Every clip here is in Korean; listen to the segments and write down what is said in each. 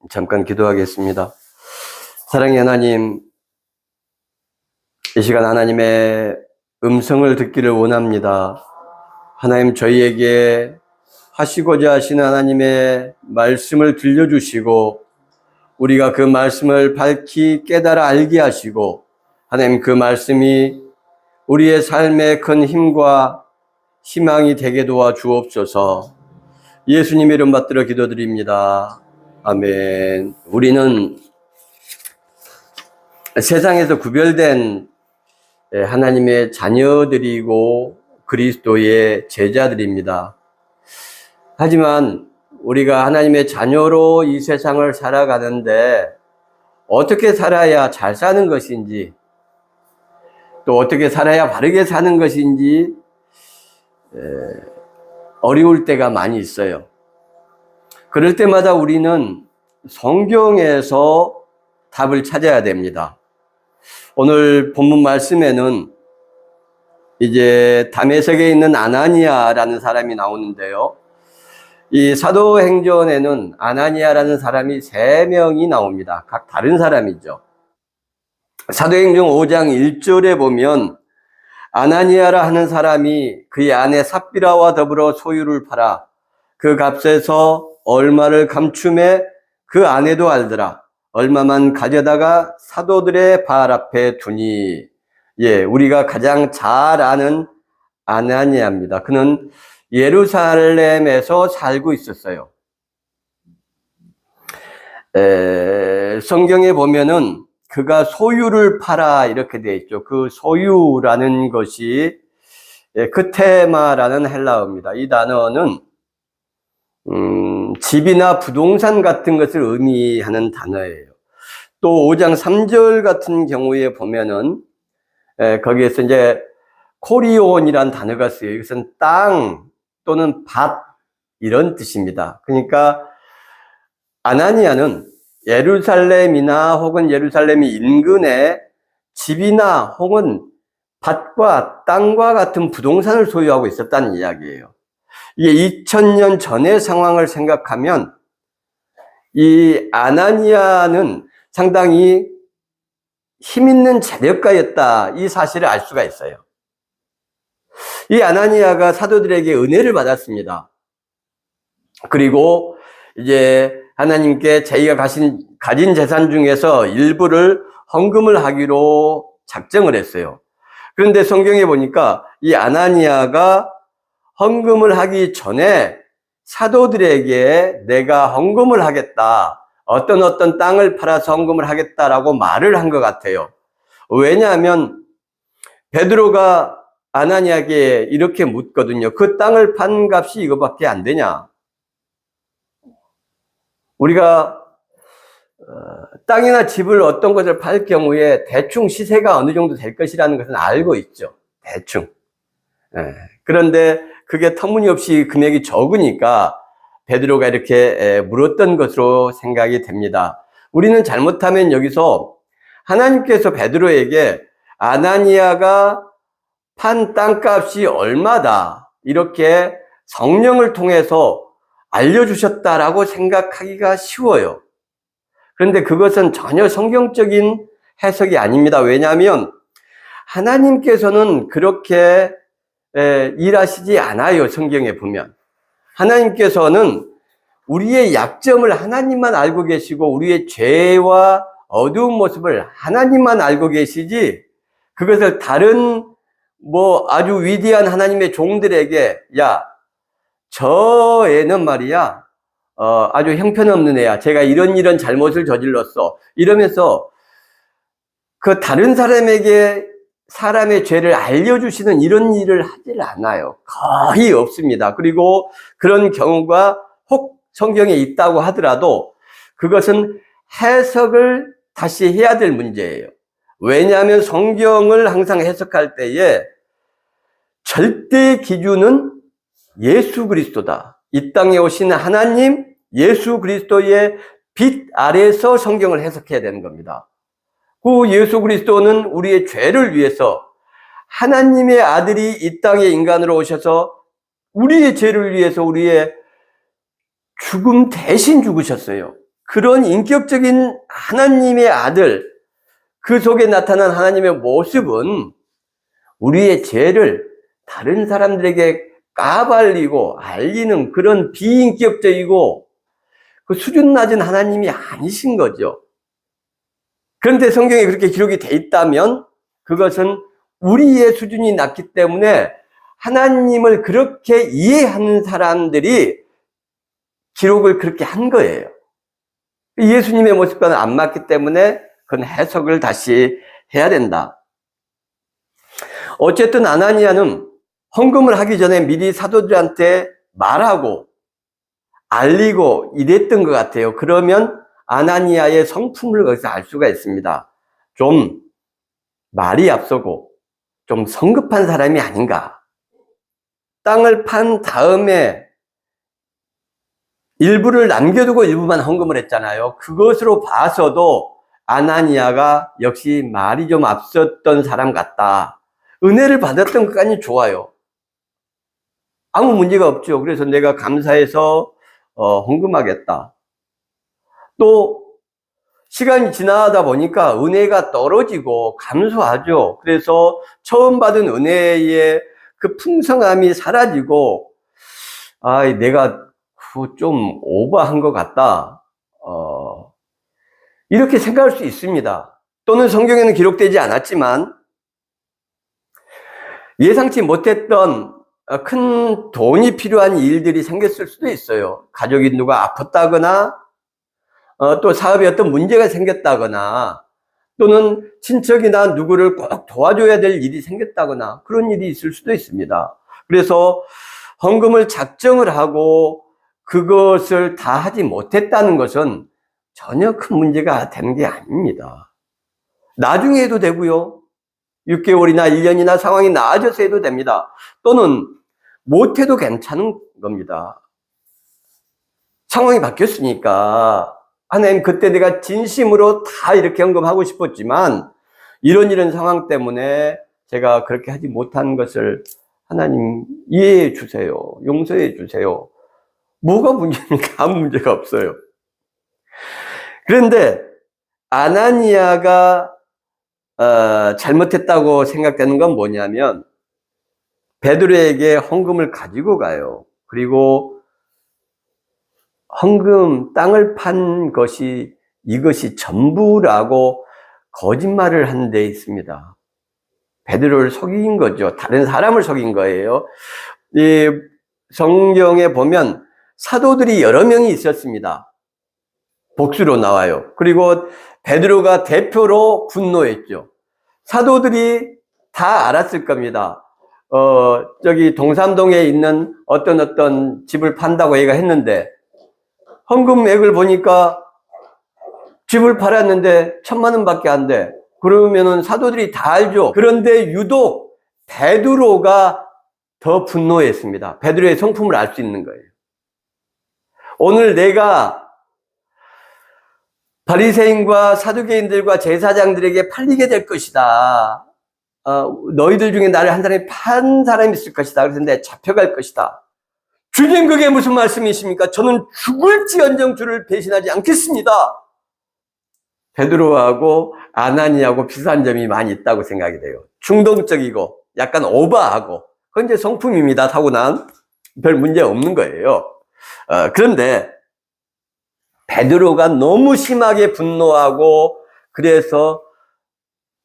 잠깐 기도하겠습니다. 사랑의 하나님, 이 시간 하나님의 음성을 듣기를 원합니다. 하나님, 저희에게 하시고자 하시는 하나님의 말씀을 들려주시고 우리가 그 말씀을 밝히 깨달아 알게 하시고 하나님, 그 말씀이 우리의 삶에 큰 힘과 희망이 되게 도와 주옵소서. 예수님 이름 받들어 기도드립니다. 아멘. 우리는 세상에서 구별된 하나님의 자녀들이고 그리스도의 제자들입니다. 하지만 우리가 하나님의 자녀로 이 세상을 살아가는데 어떻게 살아야 잘 사는 것인지, 또 어떻게 살아야 바르게 사는 것인지 어려울 때가 많이 있어요. 그럴 때마다 우리는 성경에서 답을 찾아야 됩니다. 오늘 본문 말씀에는 이제 다메섹에 있는 아나니아라는 사람이 나오는데요. 이 사도행전에는 아나니아라는 사람이 3명이 나옵니다. 각 다른 사람이죠. 사도행전 5장 1절에 보면 아나니아라 하는 사람이 그의 아내 삽비라와 더불어 소유를 팔아 그 값에서 얼마를 감춤해 그 아내도 알더라. 얼마만 가져다가 사도들의 발 앞에 두니. 우리가 가장 잘 아는 아나니아입니다. 그는 예루살렘에서 살고 있었어요. 성경에 보면은 그가 소유를 팔아 이렇게 되어 있죠. 그 소유라는 것이 크테마라는 헬라어입니다. 이 단어는 집이나 부동산 같은 것을 의미하는 단어예요. 또 5장 3절 같은 경우에 보면은 거기에서 이제 코리온이란 단어가 쓰여요. 이것은 땅 또는 밭 이런 뜻입니다. 그러니까 아나니아는 예루살렘이나 혹은 예루살렘이 인근에 집이나 혹은 밭과 땅과 같은 부동산을 소유하고 있었다는 이야기예요. 이게 2000년 전의 상황을 생각하면 이 아나니아는 상당히 힘있는 재력가였다, 이 사실을 알 수가 있어요. 이 아나니아가 사도들에게 은혜를 받았습니다. 그리고 이제 하나님께 자기가 가진 재산 중에서 일부를 헌금을 하기로 작정을 했어요. 그런데 성경에 보니까 이 아나니아가 헌금을 하기 전에 사도들에게 내가 헌금을 하겠다, 어떤 땅을 팔아서 헌금을 하겠다라고 말을 한 것 같아요. 왜냐하면 베드로가 아나니아에게 이렇게 묻거든요. 그 땅을 판 값이 이거밖에 안 되냐? 우리가 땅이나 집을 어떤 것을 팔 경우에 대충 시세가 어느 정도 될 것이라는 것은 알고 있죠. 대충. 그런데 그게 터무니없이 금액이 적으니까 베드로가 이렇게 물었던 것으로 생각이 됩니다. 우리는 잘못하면 여기서 하나님께서 베드로에게 아나니아가 판 땅값이 얼마다 이렇게 성령을 통해서 알려주셨다라고 생각하기가 쉬워요. 그런데 그것은 전혀 성경적인 해석이 아닙니다. 왜냐하면 하나님께서는 그렇게 일하시지 않아요. 성경에 보면 하나님께서는 우리의 약점을 하나님만 알고 계시고 우리의 죄와 어두운 모습을 하나님만 알고 계시지, 그것을 다른 아주 위대한 하나님의 종들에게 야, 저 애는 말이야 아주 형편없는 애야, 제가 이런 잘못을 저질렀어 이러면서 그 다른 사람에게 사람의 죄를 알려주시는 이런 일을 하질 않아요. 거의 없습니다. 그리고 그런 경우가 혹 성경에 있다고 하더라도 그것은 해석을 다시 해야 될 문제예요. 왜냐하면 성경을 항상 해석할 때에 절대 기준은 예수 그리스도다. 이 땅에 오신 하나님 예수 그리스도의 빛 아래서 성경을 해석해야 되는 겁니다. 그 예수 그리스도는 우리의 죄를 위해서 하나님의 아들이 이 땅에 인간으로 오셔서 우리의 죄를 위해서 우리의 죽음 대신 죽으셨어요. 그런 인격적인 하나님의 아들, 그 속에 나타난 하나님의 모습은 우리의 죄를 다른 사람들에게 까발리고 알리는 그런 비인격적이고 그 수준 낮은 하나님이 아니신 거죠. 그런데 성경에 그렇게 기록이 돼 있다면 그것은 우리의 수준이 낮기 때문에 하나님을 그렇게 이해하는 사람들이 기록을 그렇게 한 거예요. 예수님의 모습과는 안 맞기 때문에 그건 해석을 다시 해야 된다. 어쨌든 아나니아는 헌금을 하기 전에 미리 사도들한테 말하고 알리고 이랬던 것 같아요. 그러면 아나니아의 성품을 거기서 알 수가 있습니다. 좀 말이 앞서고 좀 성급한 사람이 아닌가. 땅을 판 다음에 일부를 남겨두고 일부만 헌금을 했잖아요. 그것으로 봐서도 아나니아가 역시 말이 좀 앞섰던 사람 같다. 은혜를 받았던 것까지 좋아요. 아무 문제가 없죠. 그래서 내가 감사해서 헌금하겠다. 또 시간이 지나다 보니까 은혜가 떨어지고 감소하죠. 그래서 처음 받은 은혜의 그 풍성함이 사라지고 내가 좀 오버한 것 같다. 이렇게 생각할 수 있습니다. 또는 성경에는 기록되지 않았지만 예상치 못했던 큰 돈이 필요한 일들이 생겼을 수도 있어요. 가족이 누가 아팠다거나 또 사업에 어떤 문제가 생겼다거나 또는 친척이나 누구를 꼭 도와줘야 될 일이 생겼다거나 그런 일이 있을 수도 있습니다. 그래서 헌금을 작정을 하고 그것을 다 하지 못했다는 것은 전혀 큰 문제가 되는 게 아닙니다. 나중에 해도 되고요. 6개월이나 1년이나 상황이 나아져서 해도 됩니다. 또는 못해도 괜찮은 겁니다. 상황이 바뀌었으니까 하나님 그때 내가 진심으로 다 이렇게 헌금하고 싶었지만 이런 상황 때문에 제가 그렇게 하지 못한 것을 하나님 이해해 주세요. 용서해 주세요. 뭐가 문제입니까? 아무 문제가 없어요. 그런데 아나니아가 잘못했다고 생각되는 건 뭐냐면 베드로에게 헌금을 가지고 가요. 그리고 헌금 땅을 판 것이 이것이 전부라고 거짓말을 한 데 있습니다. 베드로를 속인 거죠. 다른 사람을 속인 거예요. 이 성경에 보면 사도들이 여러 명이 있었습니다. 복수로 나와요. 그리고 베드로가 대표로 분노했죠. 사도들이 다 알았을 겁니다. 저기 동삼동에 있는 어떤 집을 판다고 얘가 했는데 헌금액을 보니까 집을 팔았는데 1,000만 원밖에 안 돼. 그러면은 사도들이 다 알죠. 그런데 유독 베드로가 더 분노했습니다. 베드로의 성품을 알 수 있는 거예요. 오늘 내가 바리새인과 사두개인들과 제사장들에게 팔리게 될 것이다. 너희들 중에 나를 한 사람이 판 사람이 있을 것이다. 그래서 내가 잡혀갈 것이다. 주님 그게 무슨 말씀이십니까? 저는 죽을지언정 주를 배신하지 않겠습니다. 베드로하고 아나니아하고 비슷한 점이 많이 있다고 생각이 돼요. 충동적이고 약간 오버하고 그건 이제 성품입니다. 타고난 별 문제 없는 거예요. 그런데 베드로가 너무 심하게 분노하고 그래서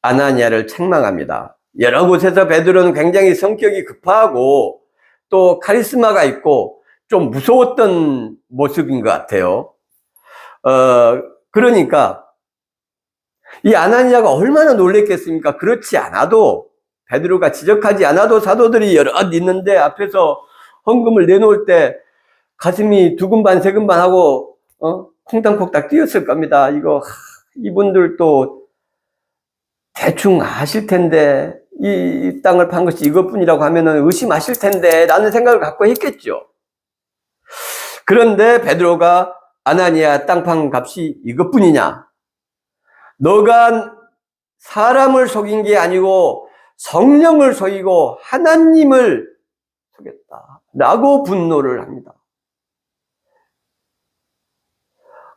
아나니아를 책망합니다. 여러 곳에서 베드로는 굉장히 성격이 급하고 또 카리스마가 있고 좀 무서웠던 모습인 것 같아요. 그러니까 이 아나니아가 얼마나 놀랬겠습니까? 그렇지 않아도 베드로가 지적하지 않아도 사도들이 여럿 있는데 앞에서 헌금을 내놓을 때 가슴이 두근반 세근반 하고 콩닥콩닥 뛰었을 겁니다. 이분들도 대충 아실 텐데 이 땅을 판 것이 이것뿐이라고 하면은 의심하실 텐데 라는 생각을 갖고 했겠죠. 그런데 베드로가 아나니아 땅 판 값이 이것뿐이냐? 너가 사람을 속인 게 아니고 성령을 속이고 하나님을 속였다 라고 분노를 합니다.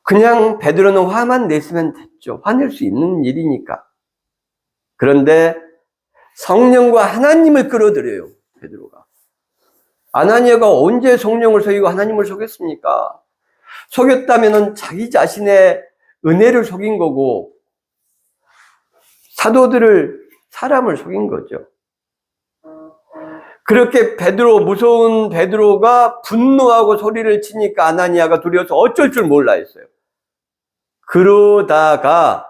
그냥 베드로는 화만 냈으면 됐죠. 화낼 수 있는 일이니까. 그런데 성령과 하나님을 끌어들여요, 베드로가. 아나니아가 언제 성령을 속이고 하나님을 속였습니까? 속였다면은 자기 자신의 은혜를 속인 거고, 사람을 속인 거죠. 그렇게 무서운 베드로가 분노하고 소리를 치니까 아나니아가 두려워서 어쩔 줄 몰라 했어요. 그러다가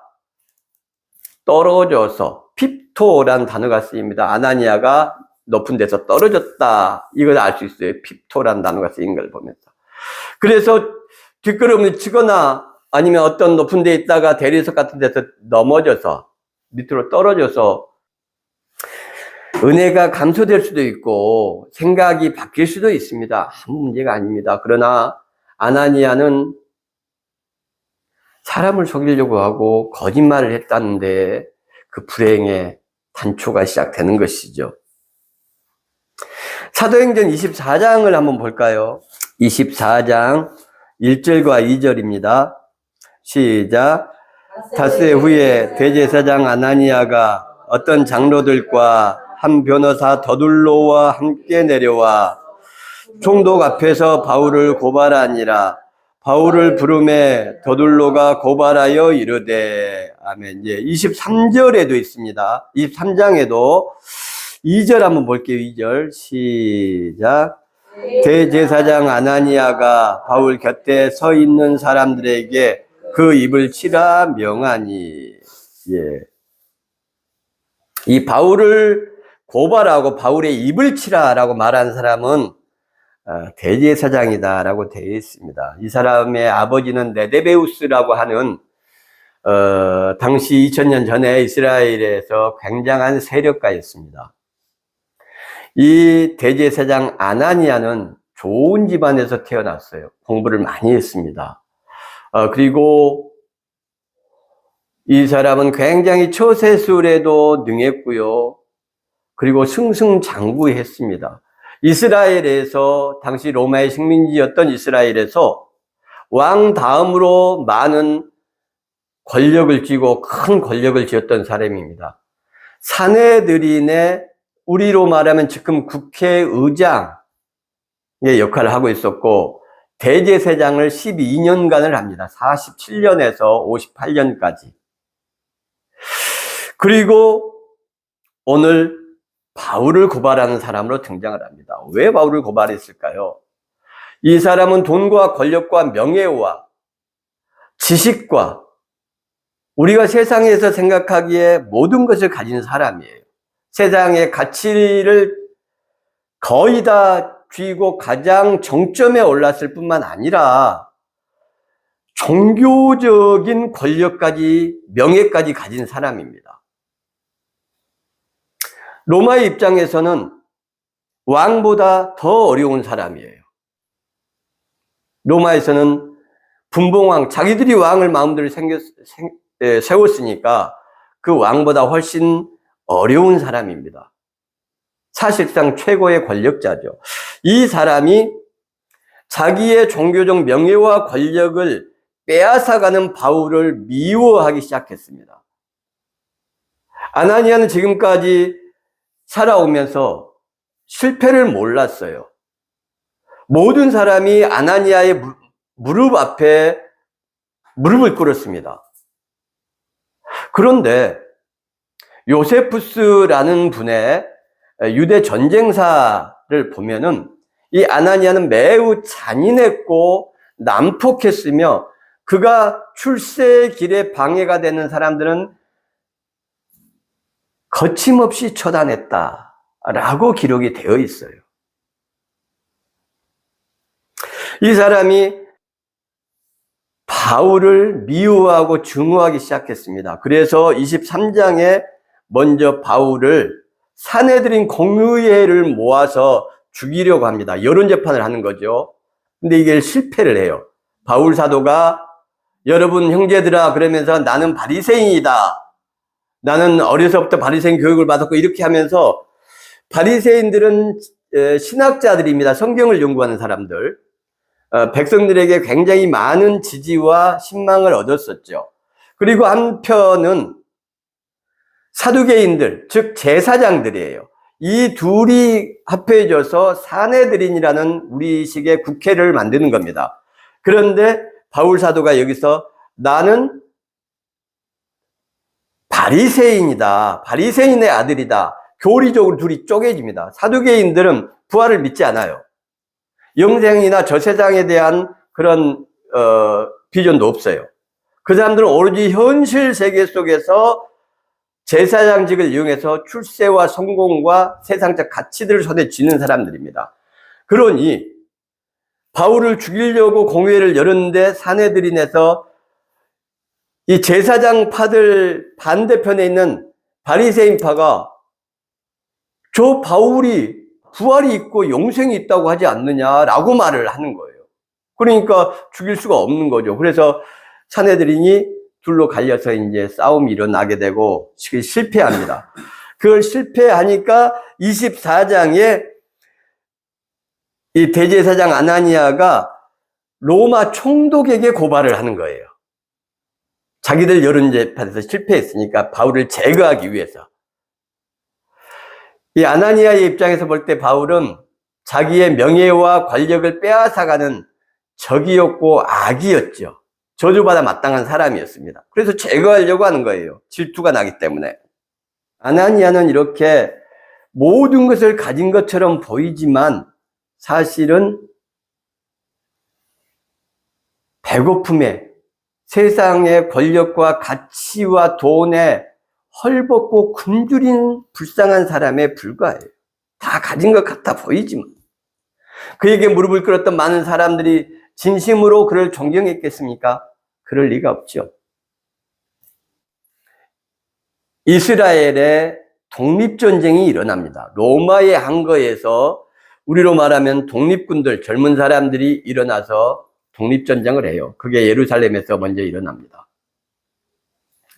떨어져서, 핍토라는 단어가 쓰입니다. 아나니아가 높은 데서 떨어졌다, 이걸 알 수 있어요. 핍토라는 단어가 쓰인 걸 보면서. 그래서 뒷걸음을 치거나 아니면 어떤 높은 데 있다가 대리석 같은 데서 넘어져서 밑으로 떨어져서 은혜가 감소될 수도 있고 생각이 바뀔 수도 있습니다. 아무 문제가 아닙니다. 그러나 아나니아는 사람을 속이려고 하고 거짓말을 했다는데 그 불행의 단초가 시작되는 것이죠. 사도행전 24장을 한번 볼까요? 24장 1절과 2절입니다. 시작. 닷새 후에 대제사장 아나니아가 어떤 장로들과 한 변호사 더둘로와 함께 내려와 총독 앞에서 바울을 고발하니라. 바울을 부르매 더둘로가 고발하여 이르되, 아멘. 이제 23절에도 있습니다. 23장에도 2절 한번 볼게요. 2절 시작. 대제사장 아나니아가 바울 곁에 서 있는 사람들에게 그 입을 치라 명하니. 예. 이 바울을 고발하고 바울의 입을 치라라고 말한 사람은 대제사장이다라고 되어 있습니다. 이 사람의 아버지는 네데베우스라고 하는 당시 2000년 전에 이스라엘에서 굉장한 세력가였습니다. 이 대제사장 아나니아는 좋은 집안에서 태어났어요. 공부를 많이 했습니다. 그리고 이 사람은 굉장히 처세술에도 능했고요. 그리고 승승장구했습니다. 이스라엘에서, 당시 로마의 식민지였던 이스라엘에서 왕 다음으로 많은 권력을 쥐고 큰 권력을 쥐었던 사람입니다. 사내들인의, 우리로 말하면 지금 국회의장의 역할을 하고 있었고, 대제사장을 12년간을 합니다. 47년에서 58년까지. 그리고 오늘 바울을 고발하는 사람으로 등장을 합니다. 왜 바울을 고발했을까요? 이 사람은 돈과 권력과 명예와 지식과 우리가 세상에서 생각하기에 모든 것을 가진 사람이에요. 세상의 가치를 거의 다 쥐고 가장 정점에 올랐을 뿐만 아니라 종교적인 권력까지, 명예까지 가진 사람입니다. 로마의 입장에서는 왕보다 더 어려운 사람이에요. 로마에서는 분봉왕, 자기들이 왕을 마음대로 세웠으니까 그 왕보다 훨씬 어려운 사람입니다. 사실상 최고의 권력자죠. 이 사람이 자기의 종교적 명예와 권력을 빼앗아가는 바울을 미워하기 시작했습니다. 아나니아는 지금까지 살아오면서 실패를 몰랐어요. 모든 사람이 아나니아의 무릎 앞에 무릎을 꿇었습니다. 그런데 요세푸스라는 분의 유대 전쟁사를 보면은 이 아나니아는 매우 잔인했고 난폭했으며 그가 출세의 길에 방해가 되는 사람들은 거침없이 처단했다라고 기록이 되어 있어요. 이 사람이 바울을 미워하고 증오하기 시작했습니다. 그래서 23장에 먼저 바울을 사내들인 공의회를 모아서 죽이려고 합니다. 여론재판을 하는 거죠. 근데 이게 실패를 해요. 바울 사도가 여러분 형제들아 그러면서 나는 바리새인이다. 나는 어려서부터 바리새인 교육을 받았고 이렇게 하면서, 바리새인들은 신학자들입니다. 성경을 연구하는 사람들. 백성들에게 굉장히 많은 지지와 신망을 얻었었죠. 그리고 한편은 사두개인들, 즉 제사장들이에요. 이 둘이 합해져서 사내들인이라는 우리식의 국회를 만드는 겁니다. 그런데 바울 사도가 여기서 나는 바리새인이다. 바리새인의 아들이다. 교리적으로 둘이 쪼개집니다. 사두개인들은 부활을 믿지 않아요. 영생이나 저세상에 대한 그런 비전도 없어요. 그 사람들은 오로지 현실 세계 속에서 제사장직을 이용해서 출세와 성공과 세상적 가치들을 손에 쥐는 사람들입니다. 그러니 바울을 죽이려고 공회를 열었는데 사내들인에서 이 제사장파들 반대편에 있는 바리새인파가 저 바울이 부활이 있고 영생이 있다고 하지 않느냐라고 말을 하는 거예요. 그러니까 죽일 수가 없는 거죠. 그래서 사내들인이 둘로 갈려서 이제 싸움이 일어나게 되고 실패합니다. 그걸 실패하니까 24장에 이 대제사장 아나니아가 로마 총독에게 고발을 하는 거예요. 자기들 여론재판에서 실패했으니까 바울을 제거하기 위해서. 이 아나니아의 입장에서 볼 때 바울은 자기의 명예와 권력을 빼앗아가는 적이었고 악이었죠. 저주받아 마땅한 사람이었습니다. 그래서 제거하려고 하는 거예요. 질투가 나기 때문에. 아나니아는 이렇게 모든 것을 가진 것처럼 보이지만 사실은 배고픔에 세상의 권력과 가치와 돈에 헐벗고 굶주린 불쌍한 사람에 불과해요. 다 가진 것 같아 보이지만. 그에게 무릎을 꿇었던 많은 사람들이 진심으로 그를 존경했겠습니까? 그럴 리가 없죠. 이스라엘의 독립전쟁이 일어납니다. 로마의 항거에서 우리로 말하면 독립군들, 젊은 사람들이 일어나서 독립전쟁을 해요. 그게 예루살렘에서 먼저 일어납니다.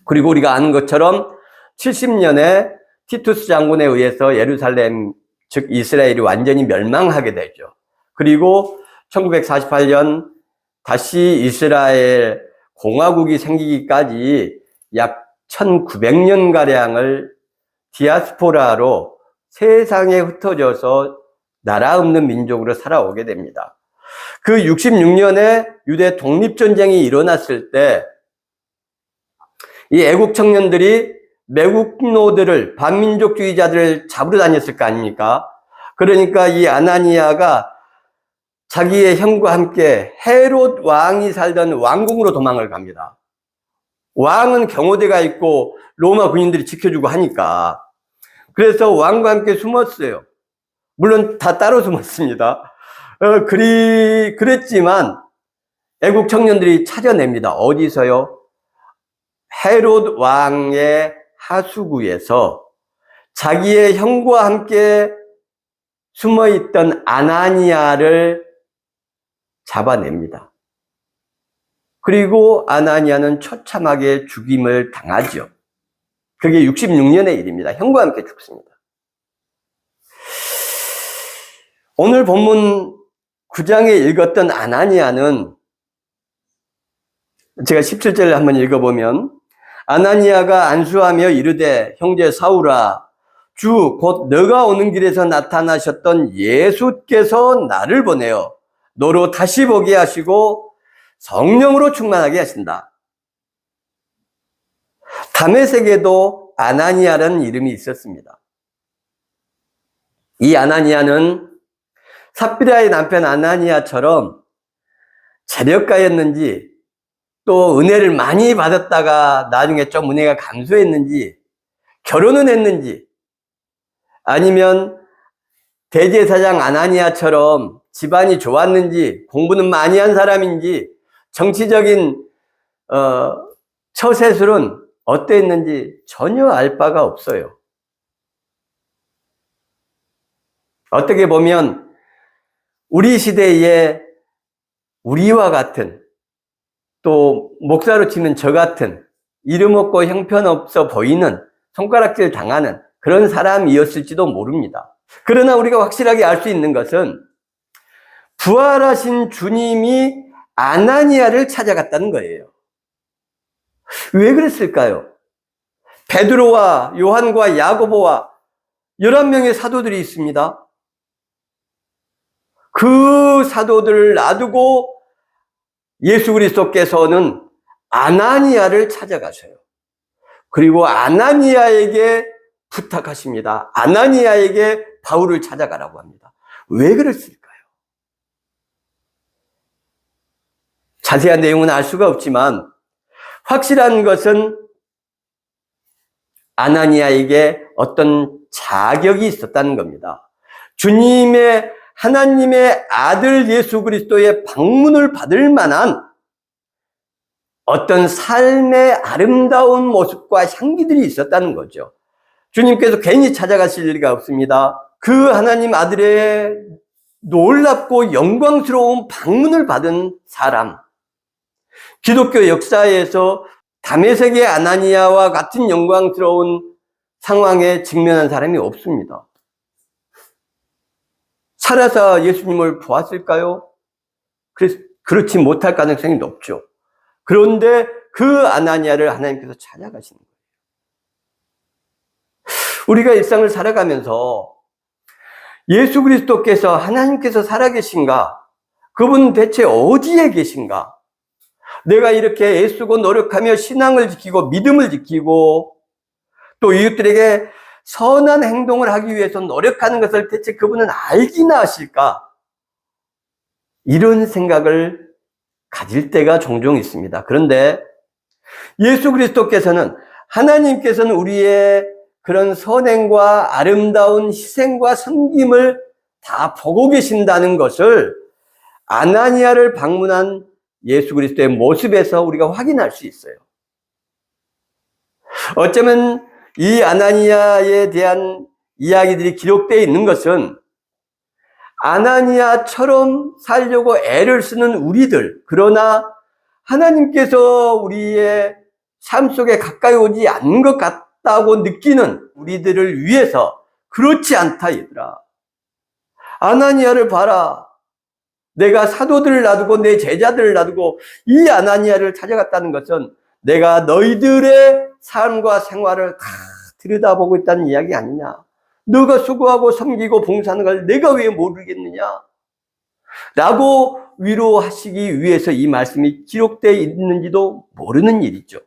그리고 우리가 아는 것처럼 70년에 티투스 장군에 의해서 예루살렘, 즉 이스라엘이 완전히 멸망하게 되죠. 그리고 1948년 다시 이스라엘 공화국이 생기기까지 약 1900년가량을 디아스포라로 세상에 흩어져서 나라 없는 민족으로 살아오게 됩니다. 그 66년에 유대 독립전쟁이 일어났을 때 이 애국 청년들이 매국노들을, 반민족주의자들을 잡으러 다녔을 거 아닙니까? 그러니까 이 아나니아가 자기의 형과 함께 헤롯 왕이 살던 왕궁으로 도망을 갑니다. 왕은 경호대가 있고 로마 군인들이 지켜주고 하니까. 그래서 왕과 함께 숨었어요. 물론 다 따로 숨었습니다. 그랬지만 애국 청년들이 찾아냅니다. 어디서요? 헤롯 왕의 하수구에서 자기의 형과 함께 숨어있던 아나니아를 잡아냅니다. 그리고 아나니아는 처참하게 죽임을 당하죠. 그게 66년의 일입니다. 형과 함께 죽습니다. 오늘 본문 9장에 읽었던 아나니아는 제가 17절을 한번 읽어보면 아나니아가 안수하며 이르되 형제 사울아 주 곧 너가 오는 길에서 나타나셨던 예수께서 나를 보내어 너로 다시 보게 하시고 성령으로 충만하게 하신다. 다메섹에도 아나니아라는 이름이 있었습니다. 이 아나니아는 삽비라의 남편 아나니아처럼 재력가였는지 또 은혜를 많이 받았다가 나중에 좀 은혜가 감소했는지 결혼은 했는지 아니면 대제사장 아나니아처럼 집안이 좋았는지 공부는 많이 한 사람인지 정치적인 처세술은 어땠는지 전혀 알 바가 없어요. 어떻게 보면 우리 시대에 우리와 같은 또 목사로 치면 저 같은 이름 없고 형편없어 보이는 손가락질 당하는 그런 사람이었을지도 모릅니다. 그러나 우리가 확실하게 알 수 있는 것은 부활하신 주님이 아나니아를 찾아갔다는 거예요. 왜 그랬을까요? 베드로와 요한과 야고보와 11명의 사도들이 있습니다. 그 사도들을 놔두고 예수 그리스도께서는 아나니아를 찾아가셔요. 그리고 아나니아에게 부탁하십니다. 아나니아에게 바울을 찾아가라고 합니다. 왜 그랬을까요? 자세한 내용은 알 수가 없지만 확실한 것은 아나니아에게 어떤 자격이 있었다는 겁니다. 주님의 하나님의 아들 예수 그리스도의 방문을 받을 만한 어떤 삶의 아름다운 모습과 향기들이 있었다는 거죠. 주님께서 괜히 찾아가실 리가 없습니다. 그 하나님 아들의 놀랍고 영광스러운 방문을 받은 사람, 기독교 역사에서 다메섹의 아나니아와 같은 영광스러운 상황에 직면한 사람이 없습니다. 살아서 예수님을 보았을까요? 그렇지 못할 가능성이 높죠. 그런데 그 아나니아를 하나님께서 찾아가시는 거예요. 우리가 일상을 살아가면서 예수 그리스도께서 하나님께서 살아계신가? 그분은 대체 어디에 계신가? 내가 이렇게 애쓰고 노력하며 신앙을 지키고 믿음을 지키고 또 이웃들에게 선한 행동을 하기 위해서 노력하는 것을 대체 그분은 알기나 하실까? 이런 생각을 가질 때가 종종 있습니다. 그런데 예수 그리스도께서는, 하나님께서는 우리의 그런 선행과 아름다운 희생과 섬김을 다 보고 계신다는 것을 아나니아를 방문한 예수 그리스도의 모습에서 우리가 확인할 수 있어요. 어쩌면 이 아나니아에 대한 이야기들이 기록되어 있는 것은 아나니아처럼 살려고 애를 쓰는 우리들, 그러나 하나님께서 우리의 삶 속에 가까이 오지 않는 것 같다고 느끼는 우리들을 위해서, 그렇지 않다 얘들아, 아나니아를 봐라, 내가 사도들을 놔두고 내 제자들을 놔두고 이 아나니아를 찾아갔다는 것은 내가 너희들의 삶과 생활을 다 들여다보고 있다는 이야기 아니냐. 너가 수고하고 섬기고 봉사하는 걸 내가 왜 모르겠느냐 라고 위로하시기 위해서 이 말씀이 기록되어 있는지도 모르는 일이죠.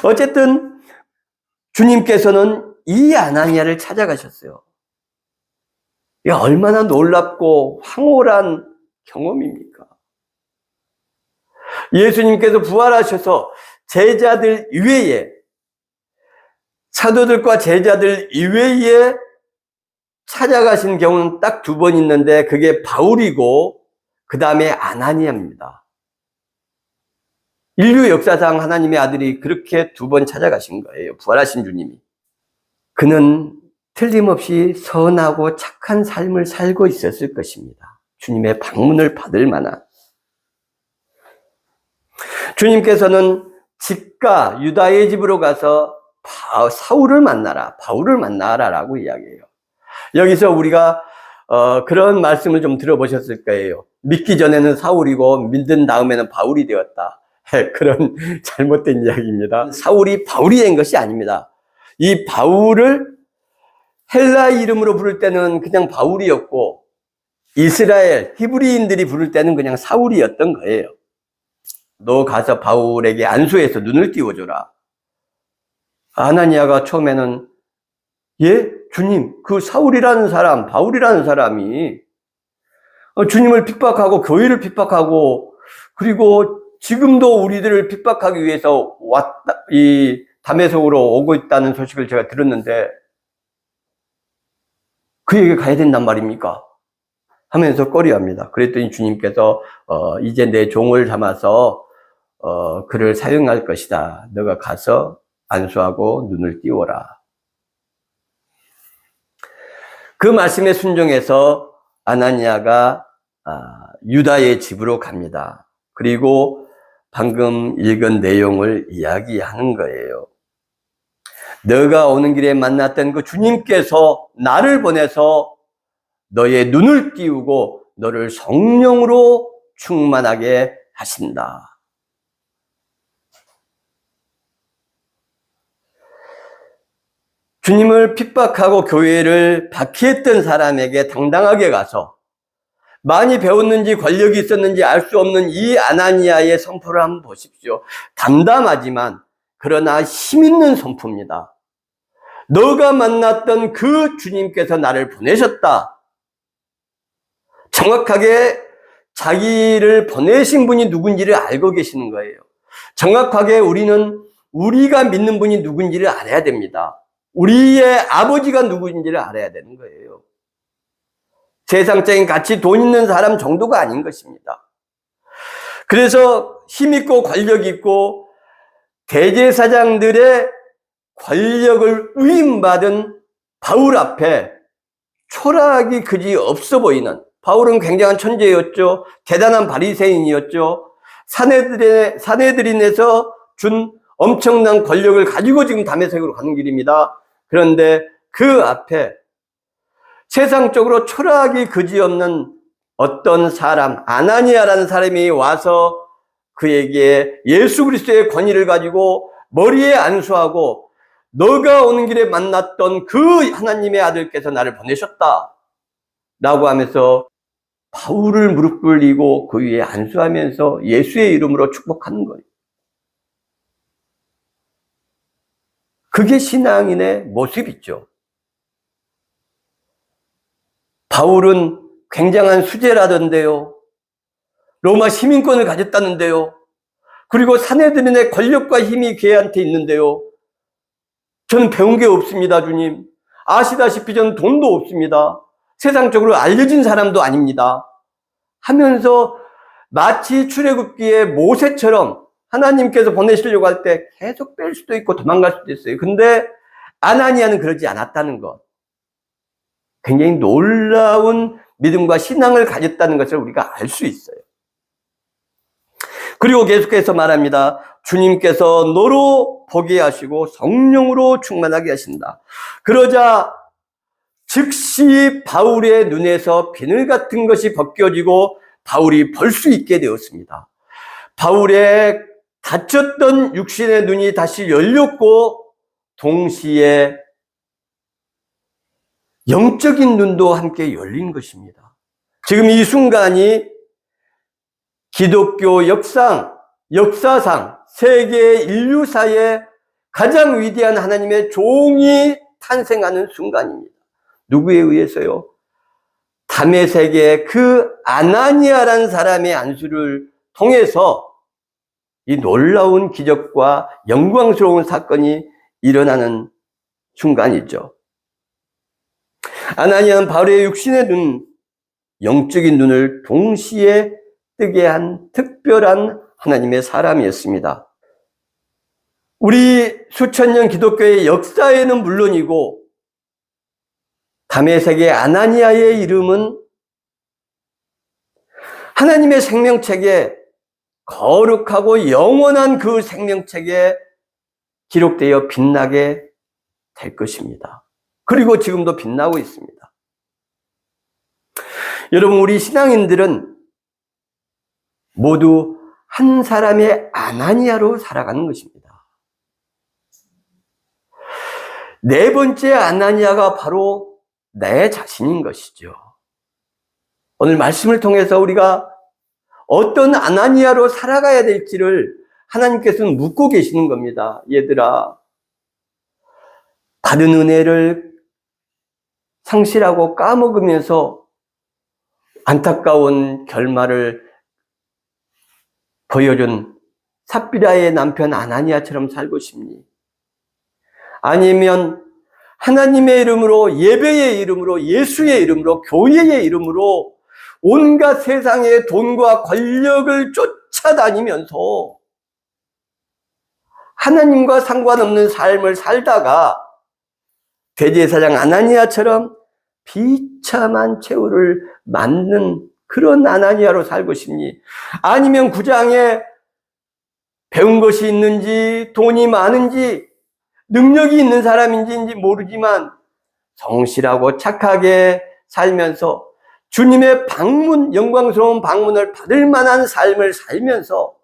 어쨌든 주님께서는 이 아나니아를 찾아가셨어요. 이게 얼마나 놀랍고 황홀한 경험입니까? 예수님께서 부활하셔서 제자들 이외에, 사도들과 제자들 이외에 찾아가신 경우는 딱 2번 있는데 그게 바울이고 그 다음에 아나니아입니다. 인류 역사상 하나님의 아들이 그렇게 2번 찾아가신 거예요. 부활하신 주님이. 그는 틀림없이 선하고 착한 삶을 살고 있었을 것입니다. 주님의 방문을 받을 만한. 주님께서는 집가 유다의 집으로 가서 사울을 만나라, 바울을 만나라 라고 이야기해요. 여기서 우리가 그런 말씀을 좀 들어보셨을 거예요. 믿기 전에는 사울이고 믿은 다음에는 바울이 되었다. 그런 잘못된 이야기입니다. 사울이 바울이 된 것이 아닙니다. 이 바울을 헬라 이름으로 부를 때는 그냥 바울이었고 이스라엘 히브리인들이 부를 때는 그냥 사울이었던 거예요. 너 가서 바울에게 안수해서 눈을 띄워줘라. 아나니아가 처음에는 예? 주님, 그 사울이라는 사람, 바울이라는 사람이 주님을 핍박하고 교회를 핍박하고 그리고 지금도 우리들을 핍박하기 위해서 이 다메섹으로 오고 있다는 소식을 제가 들었는데 그에게 가야 된단 말입니까? 하면서 꺼려합니다. 그랬더니 주님께서 이제 내 종을 삼아서 그를 사용할 것이다. 너가 가서 안수하고 눈을 띄워라. 그 말씀에 순종해서 아나니아가 유다의 집으로 갑니다. 그리고 방금 읽은 내용을 이야기하는 거예요. 너가 오는 길에 만났던 그 주님께서 나를 보내서 너의 눈을 띄우고 너를 성령으로 충만하게 하신다. 주님을 핍박하고 교회를 박해했던 사람에게 당당하게 가서 많이 배웠는지 권력이 있었는지 알 수 없는 이 아나니아의 선포를 한번 보십시오. 담담하지만 그러나 힘있는 선포입니다. 너가 만났던 그 주님께서 나를 보내셨다. 정확하게 자기를 보내신 분이 누군지를 알고 계시는 거예요. 정확하게 우리가 믿는 분이 누군지를 알아야 됩니다. 우리의 아버지가 누구인지를 알아야 되는 거예요. 세상적인 가치, 돈 있는 사람 정도가 아닌 것입니다. 그래서 힘있고 권력있고 대제사장들의 권력을 위임받은 바울 앞에 초라하기 그지 없어 보이는, 바울은 굉장한 천재였죠. 대단한 바리새인이었죠. 사내들인에서 준 엄청난 권력을 가지고 지금 다메섹으로 가는 길입니다. 그런데 그 앞에 세상적으로 초라하기 그지없는 어떤 사람, 아나니아라는 사람이 와서 그에게 예수 그리스도의 권위를 가지고 머리에 안수하고 너가 오는 길에 만났던 그 하나님의 아들께서 나를 보내셨다 라고 하면서 바울을 무릎 꿇리고 그 위에 안수하면서 예수의 이름으로 축복하는 거예요. 그게 신앙인의 모습이죠. 바울은 굉장한 수재라던데요. 로마 시민권을 가졌다는데요. 그리고 사내들인의 권력과 힘이 걔한테 있는데요. 저는 배운 게 없습니다, 주님. 아시다시피 저는 돈도 없습니다. 세상적으로 알려진 사람도 아닙니다. 하면서 마치 출애굽기의 모세처럼 하나님께서 보내시려고 할 때 계속 뺄 수도 있고 도망갈 수도 있어요. 근데 아나니아는 그러지 않았다는 것. 굉장히 놀라운 믿음과 신앙을 가졌다는 것을 우리가 알 수 있어요. 그리고 계속해서 말합니다. 주님께서 너로 보게 하시고 성령으로 충만하게 하신다. 그러자 즉시 바울의 눈에서 비늘 같은 것이 벗겨지고 바울이 볼 수 있게 되었습니다. 바울의 닫혔던 육신의 눈이 다시 열렸고 동시에 영적인 눈도 함께 열린 것입니다. 지금 이 순간이 기독교 역사상 세계 인류사의 가장 위대한 하나님의 종이 탄생하는 순간입니다. 누구에 의해서요? 다메섹의 그 아나니아라는 사람의 안수를 통해서 이 놀라운 기적과 영광스러운 사건이 일어나는 순간이죠. 아나니아는 바울의 육신의 눈, 영적인 눈을 동시에 뜨게 한 특별한 하나님의 사람이었습니다. 우리 수천 년 기독교의 역사에는 물론이고 다메섹의 아나니아의 이름은 하나님의 생명책에 거룩하고 영원한 그 생명책에 기록되어 빛나게 될 것입니다. 그리고 지금도 빛나고 있습니다. 여러분, 우리 신앙인들은 모두 한 사람의 아나니아로 살아가는 것입니다. 네 번째 아나니아가 바로 내 자신인 것이죠. 오늘 말씀을 통해서 우리가 어떤 아나니아로 살아가야 될지를 하나님께서는 묻고 계시는 겁니다. 얘들아, 받은 은혜를 상실하고 까먹으면서 안타까운 결말을 보여준 삽비라의 남편 아나니아처럼 살고 싶니? 아니면 하나님의 이름으로, 예배의 이름으로, 예수의 이름으로, 교회의 이름으로 온갖 세상의 돈과 권력을 쫓아다니면서 하나님과 상관없는 삶을 살다가 대제사장 아나니아처럼 비참한 최후를 맞는 그런 아나니아로 살고 싶니? 아니면 구장에 배운 것이 있는지 돈이 많은지 능력이 있는 사람인지 모르지만 성실하고 착하게 살면서 주님의 방문, 영광스러운 방문을 받을 만한 삶을 살면서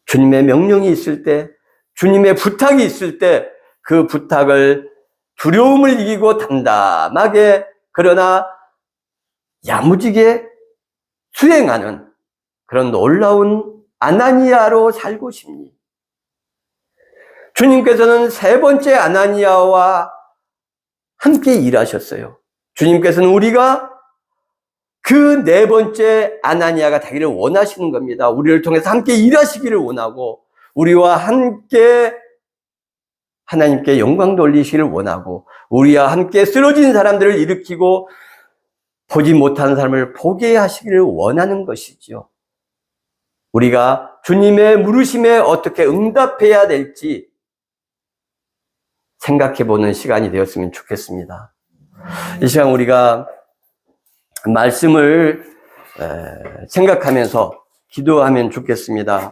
주님의 명령이 있을 때, 주님의 부탁이 있을 때 그 부탁을 두려움을 이기고 담담하게 그러나 야무지게 수행하는 그런 놀라운 아나니아로 살고 싶니? 주님께서는 세 번째 아나니아와 함께 일하셨어요. 주님께서는 우리가 그 네 번째 아나니아가 되기를 원하시는 겁니다. 우리를 통해서 함께 일하시기를 원하고 우리와 함께 하나님께 영광 돌리시기를 원하고 우리와 함께 쓰러진 사람들을 일으키고 보지 못하는 사람을 보게 하시기를 원하는 것이죠. 우리가 주님의 물으심에 어떻게 응답해야 될지 생각해보는 시간이 되었으면 좋겠습니다. 이 시간 우리가 말씀을 생각하면서 기도하면 좋겠습니다.